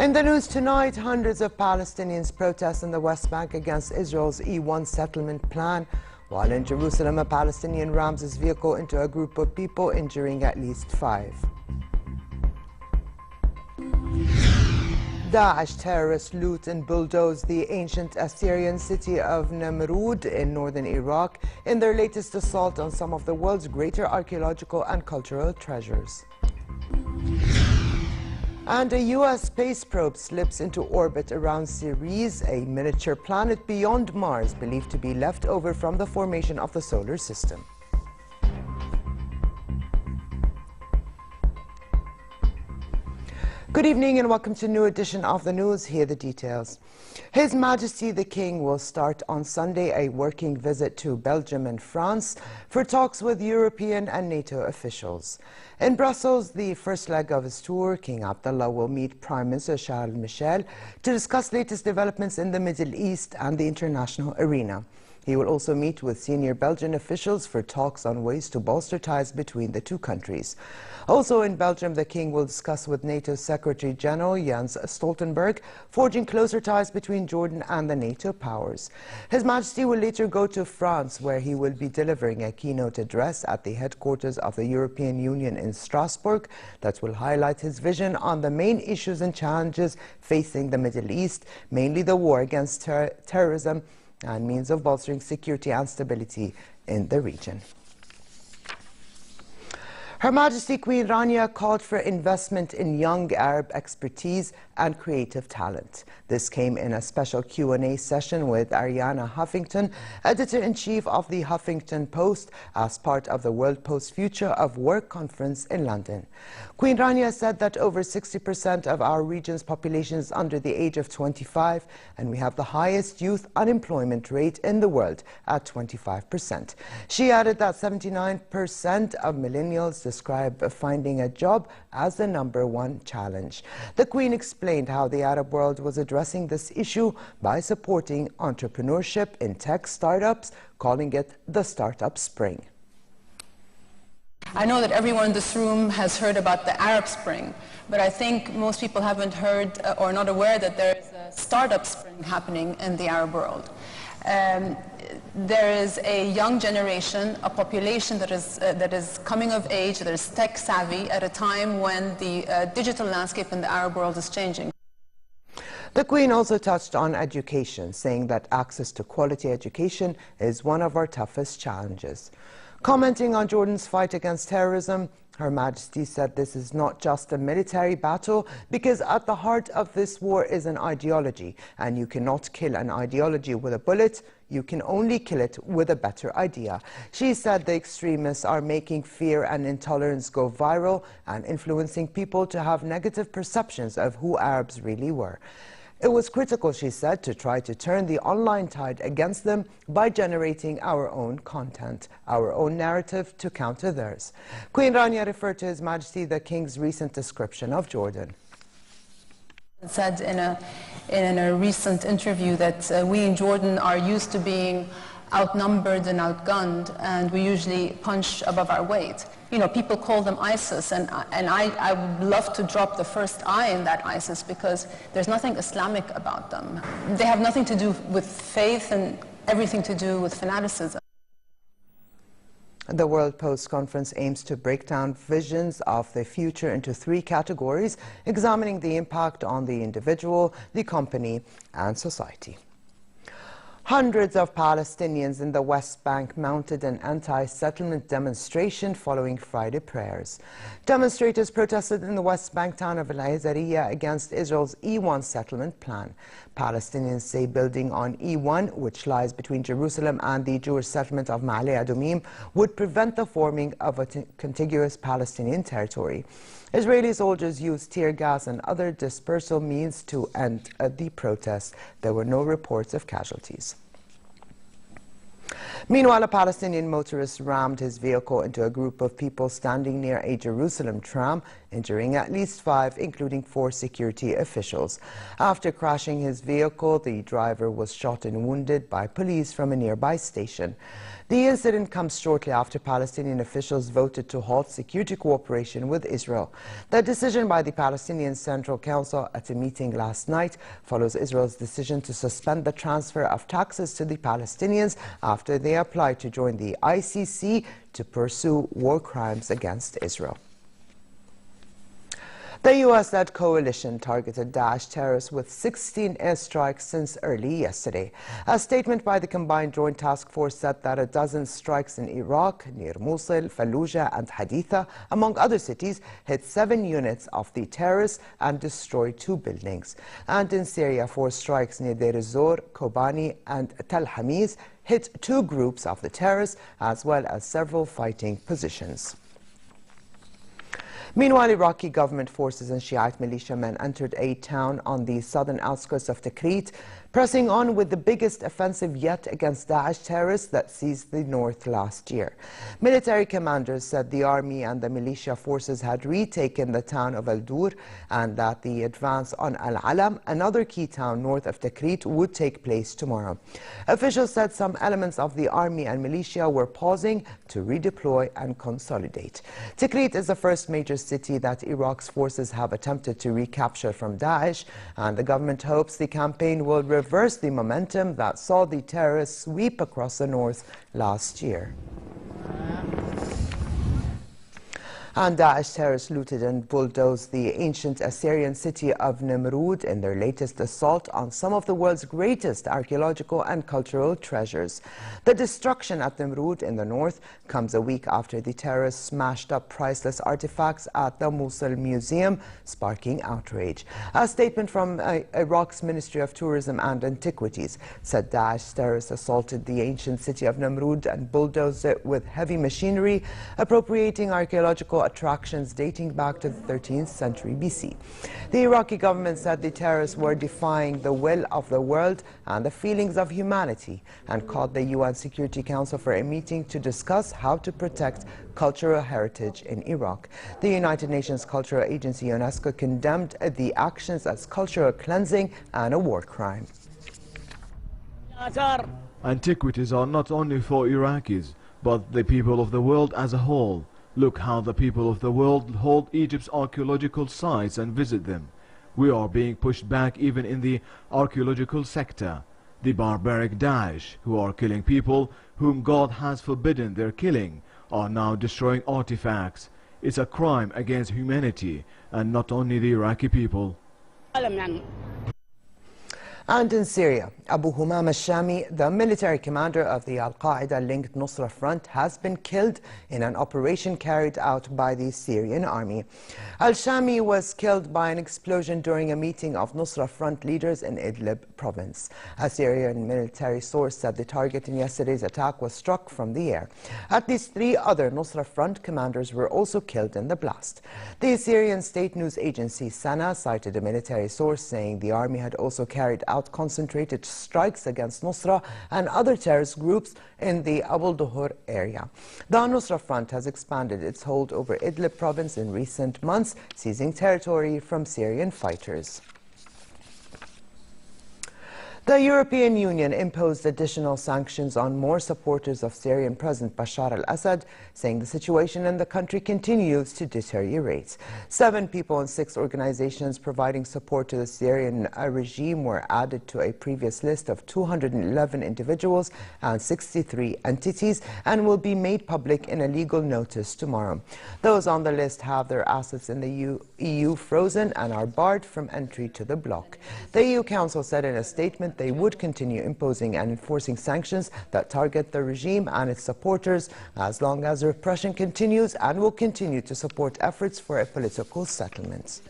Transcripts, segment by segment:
In the news tonight, hundreds of Palestinians protest in the West Bank against Israel's E1 settlement plan, while in Jerusalem a Palestinian rams his vehicle into a group of people, injuring at least 5. Daesh terrorists loot and bulldoze the ancient Assyrian city of Namrud in northern Iraq in their latest assault on some of the world's greater archaeological and cultural treasures. And a U.S. space probe slips into orbit around Ceres, a miniature planet beyond Mars believed to be left over from the formation of the solar system. Good evening and welcome to a new edition of the news. Here are the details. His Majesty the King will start on Sunday a working visit to Belgium and France for talks with European and NATO officials. In Brussels, the first leg of his tour, King Abdullah will meet Prime Minister Charles Michel to discuss latest developments in the Middle East and the international arena. He will also meet with senior Belgian officials for talks on ways to bolster ties between the two countries. Also in Belgium, the King will discuss with NATO Secretary General Jens Stoltenberg, forging closer ties between Jordan and the NATO powers. His Majesty will later go to France, where he will be delivering a keynote address at the headquarters of the European Union in Strasbourg that will highlight his vision on the main issues and challenges facing the Middle East, mainly the war against terrorism and means of bolstering security and stability in the region. Her Majesty Queen Rania called for investment in young Arab expertise and creative talent. This came in a special Q&A session with Ariana Huffington, Editor-in-Chief of the Huffington Post, as part of the World Post Future of Work conference in London. Queen Rania said that over 60% of our region's population is under the age of 25, and we have the highest youth unemployment rate in the world at 25%. She added that 79% of millennials describe finding a job as the #1 challenge. The Queen explained how the Arab world was addressing this issue by supporting entrepreneurship in tech startups, calling it the Startup Spring. I know that everyone in this room has heard about the Arab Spring, but I think most people haven't heard or not aware that there is a Startup Spring happening in the Arab world. There is a young generation, a population that is coming of age, that is tech savvy at a time when the digital landscape in the Arab world is changing. The Queen also touched on education, saying that access to quality education is one of our toughest challenges. Commenting on Jordan's fight against terrorism, Her Majesty said this is not just a military battle, because at the heart of this war is an ideology, and you cannot kill an ideology with a bullet. You can only kill it with a better idea. She said the extremists are making fear and intolerance go viral and influencing people to have negative perceptions of who Arabs really were. It was critical, she said, to try to turn the online tide against them by generating our own content, our own narrative to counter theirs. Queen Rania referred to His Majesty the King's recent description of Jordan. Said in a recent interview that we in Jordan are used to being outnumbered and outgunned, and we usually punch above our weight. You know, people call them ISIS, and I would love to drop the first I in that ISIS, because there's nothing Islamic about them. They have nothing to do with faith and everything to do with fanaticism. The World Post Conference aims to break down visions of the future into 3 categories, examining the impact on the individual, the company, and society. Hundreds of Palestinians in the West Bank mounted an anti-settlement demonstration following Friday prayers. Demonstrators protested in the West Bank town of Al-Azariya against Israel's E1 settlement plan. Palestinians say building on E1, which lies between Jerusalem and the Jewish settlement of Ma'ale Adumim, would prevent the forming of a contiguous Palestinian territory. Israeli soldiers used tear gas and other dispersal means to end the protests. There were no reports of casualties. Meanwhile, a Palestinian motorist rammed his vehicle into a group of people standing near a Jerusalem tram, injuring at least 5, including 4 security officials. After crashing his vehicle, the driver was shot and wounded by police from a nearby station. The incident comes shortly after Palestinian officials voted to halt security cooperation with Israel. The decision by the Palestinian Central Council at a meeting last night follows Israel's decision to suspend the transfer of taxes to the Palestinians after they applied to join the ICC to pursue war crimes against Israel. The U.S.-led coalition targeted Daesh terrorists with 16 airstrikes since early yesterday. A statement by the Combined Joint Task Force said that a dozen strikes in Iraq, near Mosul, Fallujah and Haditha, among other cities, hit 7 units of the terrorists and destroyed 2 buildings. And in Syria, 4 strikes near Deir ez-Zor, Kobani and Tel Hamiz hit 2 groups of the terrorists, as well as several fighting positions. Meanwhile, Iraqi government forces and Shiite militiamen entered a town on the southern outskirts of Tikrit, pressing on with the biggest offensive yet against Daesh terrorists that seized the north last year. Military commanders said the army and the militia forces had retaken the town of Al-Dur and that the advance on Al-Alam, another key town north of Tikrit, would take place tomorrow. Officials said some elements of the army and militia were pausing to redeploy and consolidate. Tikrit is the first major city that Iraq's forces have attempted to recapture from Daesh, and the government hopes the campaign will reverse the momentum that saw the terrorists sweep across the north last year. And Daesh terrorists looted and bulldozed the ancient Assyrian city of Nimrud in their latest assault on some of the world's greatest archaeological and cultural treasures. The destruction at Nimrud in the north comes a week after the terrorists smashed up priceless artifacts at the Mosul Museum, sparking outrage. A statement from Iraq's Ministry of Tourism and Antiquities said Daesh terrorists assaulted the ancient city of Nimrud and bulldozed it with heavy machinery, appropriating archaeological attractions dating back to the 13th century BC. The Iraqi government said the terrorists were defying the will of the world and the feelings of humanity and called the UN Security Council for a meeting to discuss how to protect cultural heritage in Iraq. The United Nations Cultural Agency UNESCO condemned the actions as cultural cleansing and a war crime. Antiquities are not only for Iraqis, but the people of the world as a whole. Look how the people of the world hold Egypt's archaeological sites and visit them. We are being pushed back even in the archaeological sector. The barbaric Daesh, who are killing people whom God has forbidden their killing, are now destroying artifacts. It's a crime against humanity, and not only the Iraqi people. And in Syria, Abu Humam al-Shami, the military commander of the Al-Qaeda-linked Nusra Front, has been killed in an operation carried out by the Syrian army. Al-Shami was killed by an explosion during a meeting of Nusra Front leaders in Idlib province. A Syrian military source said the target in yesterday's attack was struck from the air. At least 3 other Nusra Front commanders were also killed in the blast. The Syrian state news agency Sana cited a military source saying the army had also carried out concentrated strikes against Nusra and other terrorist groups in the Abu Duhur area. The Nusra Front has expanded its hold over Idlib province in recent months, seizing territory from Syrian fighters. The European Union imposed additional sanctions on more supporters of Syrian President Bashar al-Assad, saying the situation in the country continues to deteriorate. 7 people and 6 organizations providing support to the Syrian regime were added to a previous list of 211 individuals and 63 entities and will be made public in a legal notice tomorrow. Those on the list have their assets in the EU frozen and are barred from entry to the bloc. The EU Council said in a statement they would continue imposing and enforcing sanctions that target the regime and its supporters as long as repression continues, and will continue to support efforts for a political settlement.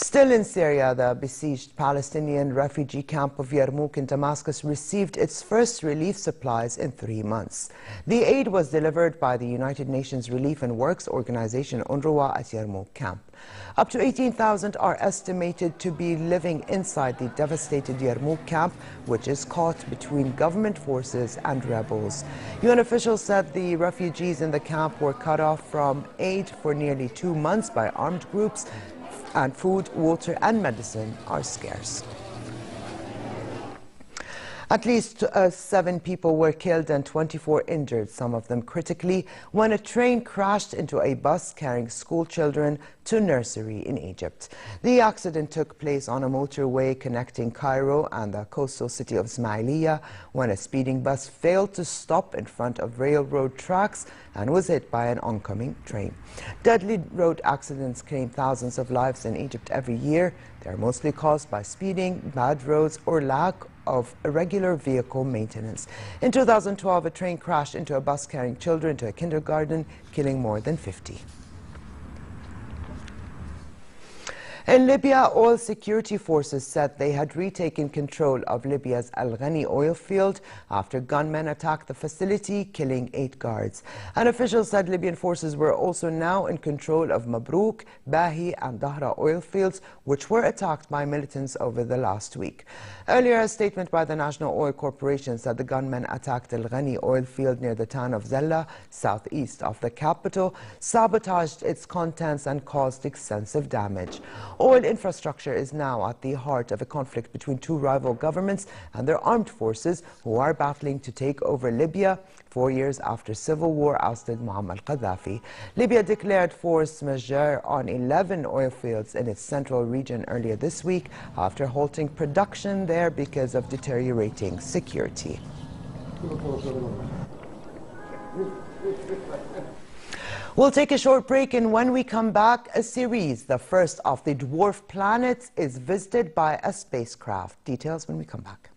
Still in Syria, the besieged Palestinian refugee camp of Yarmouk in Damascus received its first relief supplies in 3 months. The aid was delivered by the United Nations Relief and Works Organization UNRWA at Yarmouk camp. Up to 18,000 are estimated to be living inside the devastated Yarmouk camp, which is caught between government forces and rebels. UN officials said the refugees in the camp were cut off from aid for nearly 2 months by armed groups, and food, water and medicine are scarce. At least 7 people were killed and 24 injured, some of them critically, when a train crashed into a bus carrying school children to nursery in Egypt. The accident took place on a motorway connecting Cairo and the coastal city of Ismailia when a speeding bus failed to stop in front of railroad tracks and was hit by an oncoming train. Deadly road accidents claim thousands of lives in Egypt every year. They are mostly caused by speeding, bad roads or lack of regular vehicle maintenance. In 2012, a train crashed into a bus carrying children to a kindergarten, killing more than 50. In Libya, oil security forces said they had retaken control of Libya's Al-Ghani oil field after gunmen attacked the facility, killing 8 guards. An official said Libyan forces were also now in control of Mabrouk, Bahi and Dahra oil fields, which were attacked by militants over the last week. Earlier, a statement by the National Oil Corporation said the gunmen attacked Al-Ghani oil field near the town of Zella, southeast of the capital, sabotaged its contents and caused extensive damage. Oil infrastructure is now at the heart of a conflict between 2 rival governments and their armed forces who are battling to take over Libya 4 years after civil war ousted Muammar al-Gaddafi. Libya declared force majeure on 11 oil fields in its central region earlier this week after halting production there because of deteriorating security. We'll take a short break, and when we come back, a series, the first of the dwarf planets, is visited by a spacecraft. Details when we come back.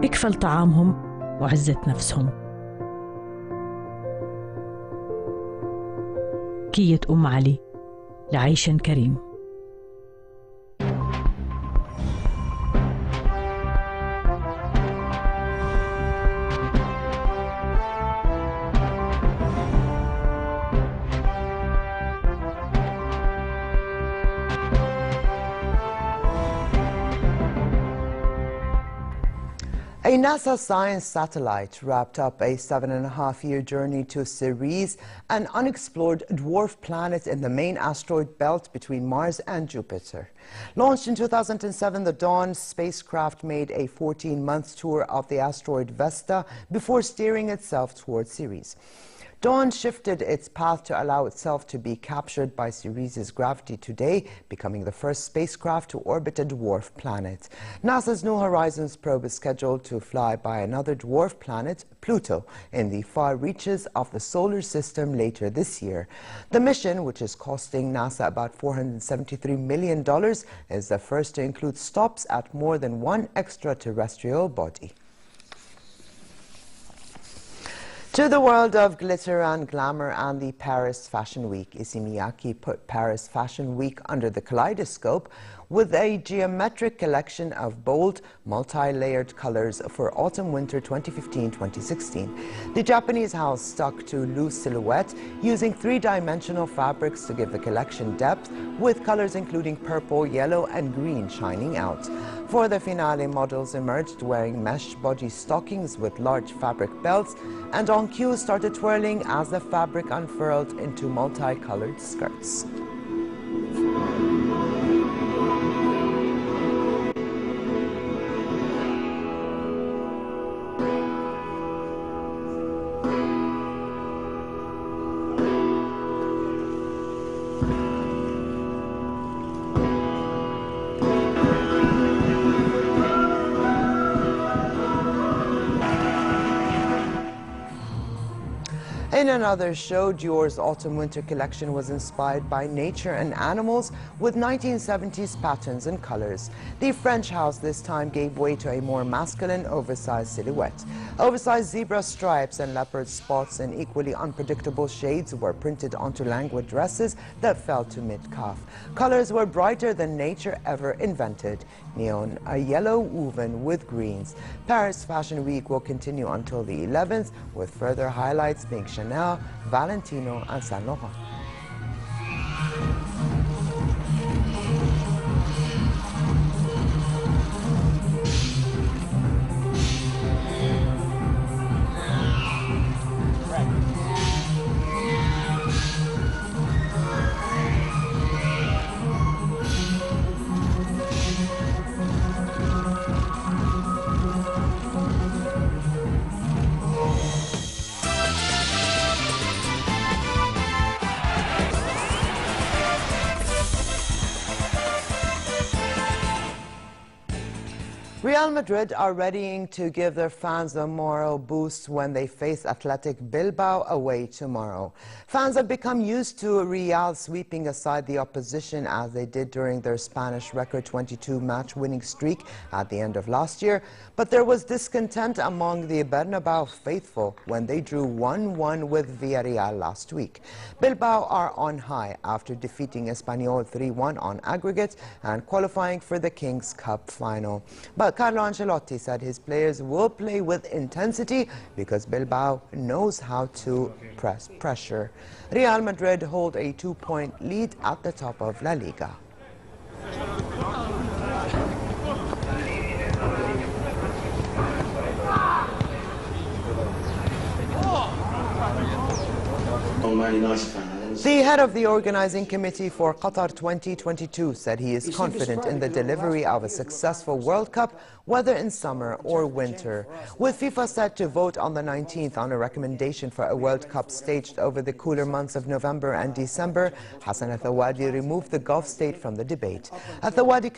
اكفل طعامهم وعزة نفسهم. كية أم علي لعيش كريم. A NASA science satellite wrapped up a 7.5-year journey to Ceres, an unexplored dwarf planet in the main asteroid belt between Mars and Jupiter. Launched in 2007, the Dawn spacecraft made a 14-month tour of the asteroid Vesta before steering itself towards Ceres. Dawn shifted its path to allow itself to be captured by Ceres' gravity today, becoming the first spacecraft to orbit a dwarf planet. NASA's New Horizons probe is scheduled to fly by another dwarf planet, Pluto, in the far reaches of the solar system later this year. The mission, which is costing NASA about $473 million, is the first to include stops at more than one extraterrestrial body. To the world of glitter and glamour and the Paris Fashion Week. Issey Miyake put Paris Fashion Week under the kaleidoscope with a geometric collection of bold, multi-layered colors for autumn-winter 2015-2016. The Japanese house stuck to loose silhouette, using 3-dimensional fabrics to give the collection depth, with colors including purple, yellow and green shining out. For the finale, models emerged wearing mesh body stockings with large fabric belts, and on cue started twirling as the fabric unfurled into multicolored skirts. In another show, Dior's autumn-winter collection was inspired by nature and animals with 1970s patterns and colors. The French house this time gave way to a more masculine, oversized silhouette. Oversized zebra stripes and leopard spots in equally unpredictable shades were printed onto languid dresses that fell to mid-calf. Colors were brighter than nature ever invented. Neon, a yellow woven with greens. Paris Fashion Week will continue until the 11th, with further highlights being Chanel, Valentino and Saint Laurent. Real Madrid are readying to give their fans a moral boost when they face Athletic Bilbao away tomorrow. Fans have become used to Real sweeping aside the opposition as they did during their Spanish record 22-match winning streak at the end of last year, but there was discontent among the Bernabeu faithful when they drew 1-1 with Villarreal last week. Bilbao are on high after defeating Espanyol 3-1 on aggregate and qualifying for the King's Cup final. But Carlo Ancelotti said his players will play with intensity because Bilbao knows how to press pressure. Real Madrid hold a 2-point lead at the top of La Liga. The head of the organizing committee for Qatar 2022 said he is confident in the delivery of a successful World Cup, whether in summer or winter. With FIFA set to vote on the 19th on a recommendation for a World Cup staged over the cooler months of November and December, Hassan Al-Thawadi removed the Gulf state from the debate. Al-Thawadi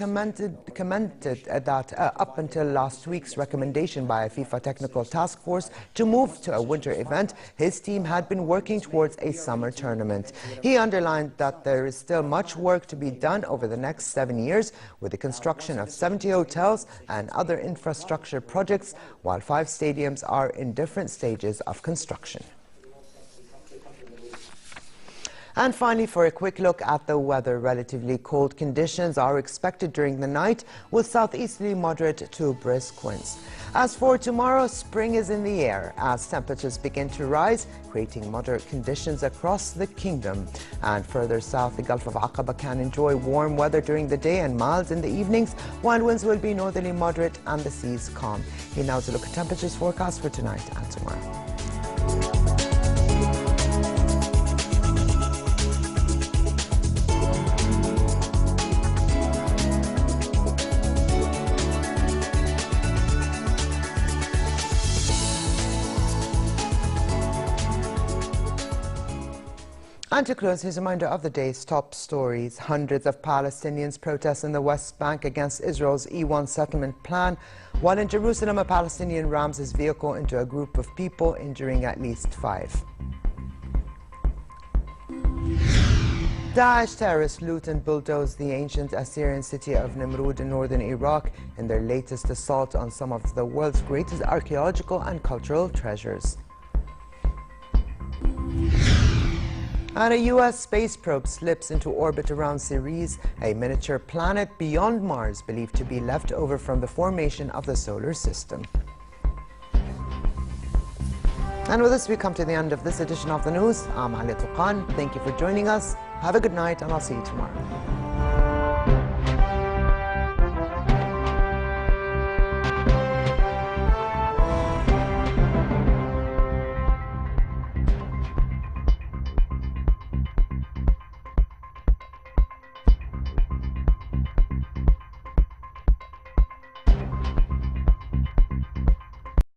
commented that up until last week's recommendation by a FIFA technical task force to move to a winter event, his team had been working towards a summer tournament. He underlined that there is still much work to be done over the next 7 years with the construction of 70 hotels and other infrastructure projects, while 5 stadiums are in different stages of construction. And finally, for a quick look at the weather, relatively cold conditions are expected during the night with southeasterly moderate to brisk winds. As for tomorrow, spring is in the air as temperatures begin to rise, creating moderate conditions across the kingdom. And further south, the Gulf of Aqaba can enjoy warm weather during the day and mild in the evenings, while winds will be northerly moderate and the seas calm. Here now to look at temperatures forecast for tonight and tomorrow. And to close, here's a reminder of the day's top stories. Hundreds of Palestinians protest in the West Bank against Israel's E1 settlement plan, while in Jerusalem a Palestinian rams his vehicle into a group of people, injuring at least 5. Daesh terrorists loot and bulldoze the ancient Assyrian city of Nimrud in northern Iraq in their latest assault on some of the world's greatest archaeological and cultural treasures. And a U.S. space probe slips into orbit around Ceres, a miniature planet beyond Mars believed to be left over from the formation of the solar system. And with this, we come to the end of this edition of the news. I'm Ali Tuqan. Thank you for joining us. Have a good night, and I'll see you tomorrow.